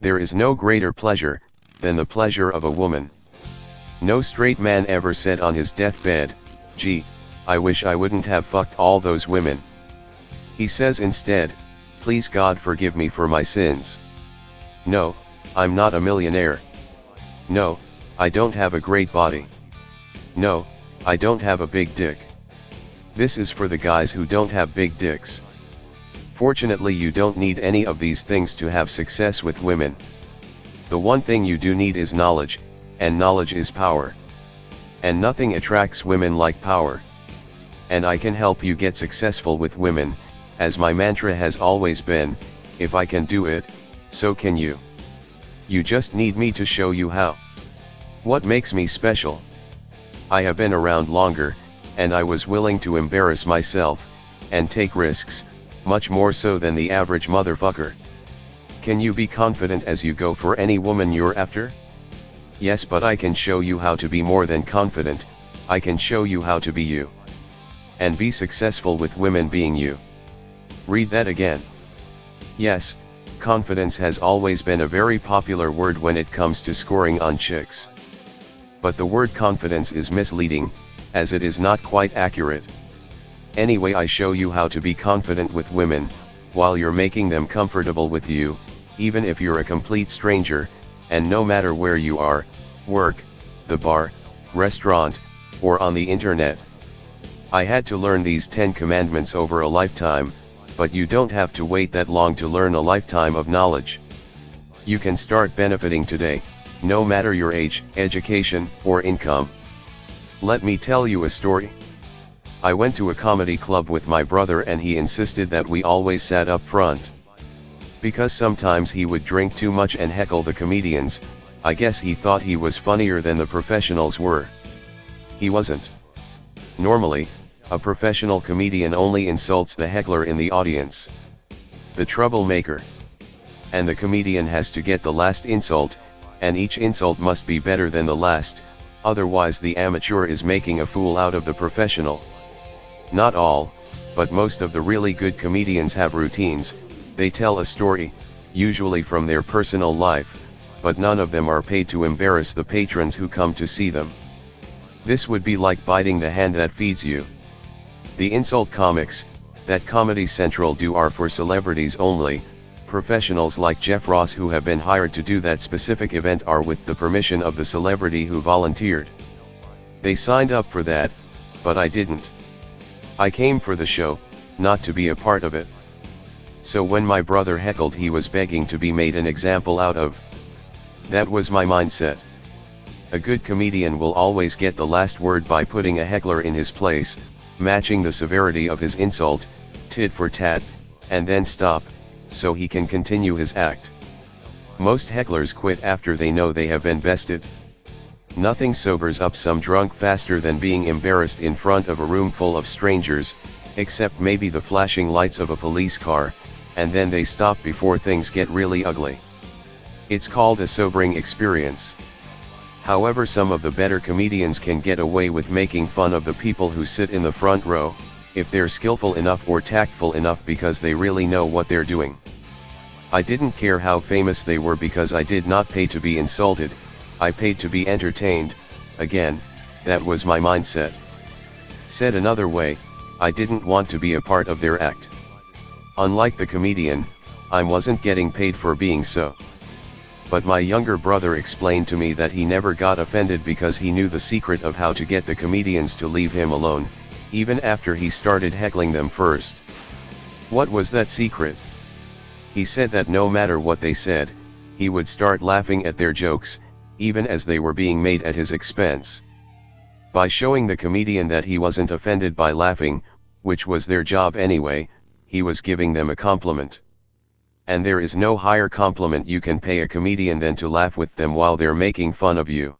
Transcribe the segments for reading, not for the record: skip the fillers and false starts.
There is no greater pleasure than the pleasure of a woman. No straight man ever said on his deathbed, "Gee, I wish I wouldn't have fucked all those women." He says instead, "Please God forgive me for my sins. No, I'm not a millionaire. No, I don't have a great body. No, I don't have a big dick." This is for the guys who don't have big dicks. Fortunately, you don't need any of these things to have success with women. The one thing you do need is knowledge, and knowledge is power. And nothing attracts women like power. And I can help you get successful with women, as my mantra has always been, if I can do it, so can you. You just need me to show you how. What makes me special? I have been around longer, and I was willing to embarrass myself, and take risks, much more so than the average motherfucker. Can you be confident as you go for any woman you're after? Yes, but I can show you how to be more than confident. I can show you how to be you. And be successful with women being you. Read that again. Yes, confidence has always been a very popular word when it comes to scoring on chicks. But the word confidence is misleading, as it is not quite accurate. Anyway, I show you how to be confident with women, while you're making them comfortable with you, even if you're a complete stranger, and no matter where you are, work, the bar, restaurant, or on the internet. I had to learn these 10 commandments over a lifetime, but you don't have to wait that long to learn a lifetime of knowledge. You can start benefiting today, no matter your age, education, or income. Let me tell you a story. I went to a comedy club with my brother and he insisted that we always sat up front. Because sometimes he would drink too much and heckle the comedians. I guess he thought he was funnier than the professionals were. He wasn't. Normally, a professional comedian only insults the heckler in the audience, the troublemaker. And the comedian has to get the last insult, and each insult must be better than the last, otherwise the amateur is making a fool out of the professional. Not all, but most of the really good comedians have routines. They tell a story, usually from their personal life, but none of them are paid to embarrass the patrons who come to see them. This would be like biting the hand that feeds you. The insult comics that Comedy Central do are for celebrities only. Professionals like Jeff Ross who have been hired to do that specific event are with the permission of the celebrity who volunteered. They signed up for that, but I didn't. I came for the show, not to be a part of it. So when my brother heckled, he was begging to be made an example out of. That was my mindset. A good comedian will always get the last word by putting a heckler in his place, matching the severity of his insult, tit for tat, and then stop, so he can continue his act. Most hecklers quit after they know they have been bested. Nothing sobers up some drunk faster than being embarrassed in front of a room full of strangers, except maybe the flashing lights of a police car, and then they stop before things get really ugly. It's called a sobering experience. However, some of the better comedians can get away with making fun of the people who sit in the front row, if they're skillful enough or tactful enough, because they really know what they're doing. I didn't care how famous they were because I did not pay to be insulted, I paid to be entertained. Again, that was my mindset. Said another way, I didn't want to be a part of their act. Unlike the comedian, I wasn't getting paid for being so. But my younger brother explained to me that he never got offended because he knew the secret of how to get the comedians to leave him alone, even after he started heckling them first. What was that secret? He said that no matter what they said, he would start laughing at their jokes, even as they were being made at his expense. By showing the comedian that he wasn't offended by laughing, which was their job anyway, he was giving them a compliment. And there is no higher compliment you can pay a comedian than to laugh with them while they're making fun of you.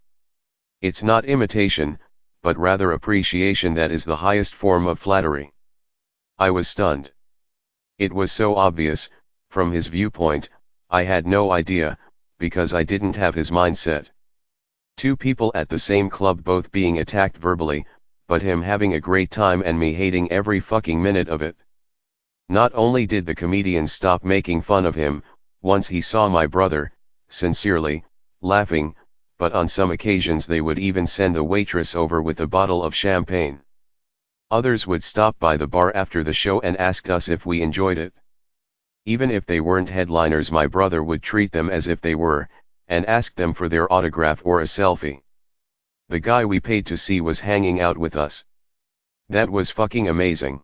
It's not imitation, but rather appreciation that is the highest form of flattery. I was stunned. It was so obvious, from his viewpoint, I had no idea, because I didn't have his mindset. Two people at the same club both being attacked verbally, but him having a great time and me hating every fucking minute of it. Not only did the comedian stop making fun of him, once he saw my brother, sincerely, laughing, but on some occasions they would even send the waitress over with a bottle of champagne. Others would stop by the bar after the show and ask us if we enjoyed it. Even if they weren't headliners, my brother would treat them as if they were, and ask them for their autograph or a selfie. The guy we paid to see was hanging out with us. That was fucking amazing.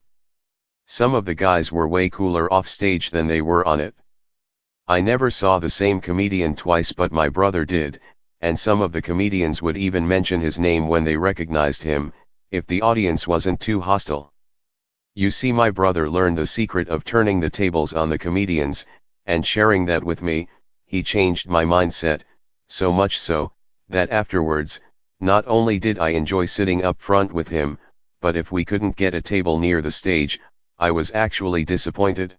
Some of the guys were way cooler off stage than they were on it. I never saw the same comedian twice, but my brother did, and some of the comedians would even mention his name when they recognized him, if the audience wasn't too hostile. You see, my brother learned the secret of turning the tables on the comedians, and sharing that with me. He changed my mindset, so much so, that afterwards, not only did I enjoy sitting up front with him, but if we couldn't get a table near the stage, I was actually disappointed.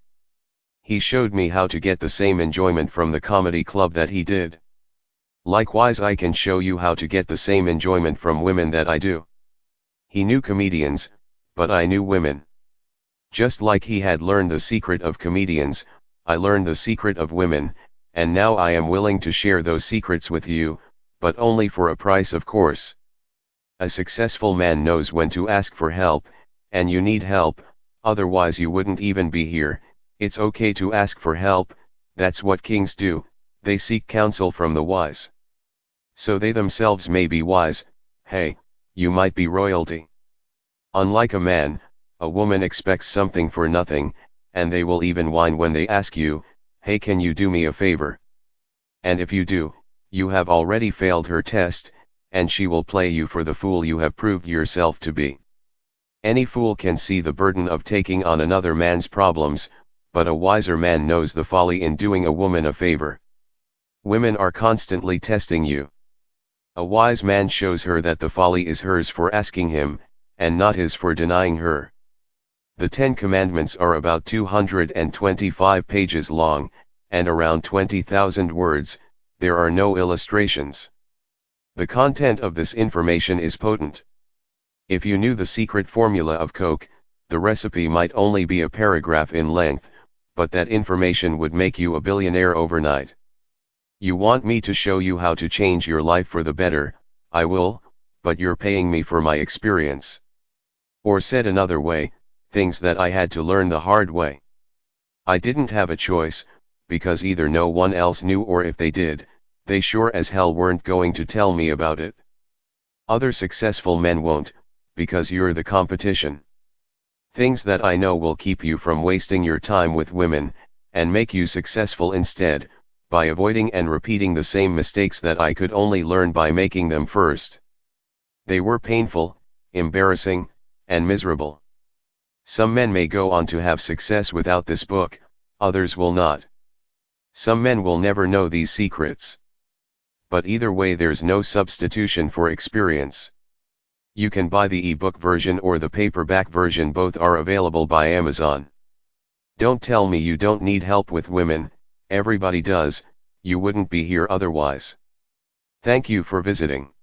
He showed me how to get the same enjoyment from the comedy club that he did. Likewise, I can show you how to get the same enjoyment from women that I do. He knew comedians, but I knew women. Just like he had learned the secret of comedians, I learned the secret of women, and now I am willing to share those secrets with you, but only for a price, of course. A successful man knows when to ask for help, and you need help, otherwise you wouldn't even be here. It's okay to ask for help, that's what kings do, they seek counsel from the wise. So they themselves may be wise. Hey, you might be royalty. Unlike a man, a woman expects something for nothing, and they will even whine when they ask you, hey, can you do me a favor? And if you do, you have already failed her test, and she will play you for the fool you have proved yourself to be. Any fool can see the burden of taking on another man's problems, but a wiser man knows the folly in doing a woman a favor. Women are constantly testing you. A wise man shows her that the folly is hers for asking him, and not his for denying her. The 10 Commandments are about 225 pages long, and around 20,000 words. There are no illustrations. The content of this information is potent. If you knew the secret formula of Coke, the recipe might only be a paragraph in length, but that information would make you a billionaire overnight. You want me to show you how to change your life for the better? I will, but you're paying me for my experience. Or said another way, things that I had to learn the hard way. I didn't have a choice, because either no one else knew, or if they did, they sure as hell weren't going to tell me about it. Other successful men won't, because you're the competition. Things that I know will keep you from wasting your time with women, and make you successful instead, by avoiding and repeating the same mistakes that I could only learn by making them first. They were painful, embarrassing, and miserable. Some men may go on to have success without this book, others will not. Some men will never know these secrets. But either way, there's no substitution for experience. You can buy the ebook version or the paperback version, both are available by Amazon. Don't tell me you don't need help with women, everybody does, you wouldn't be here otherwise. Thank you for visiting.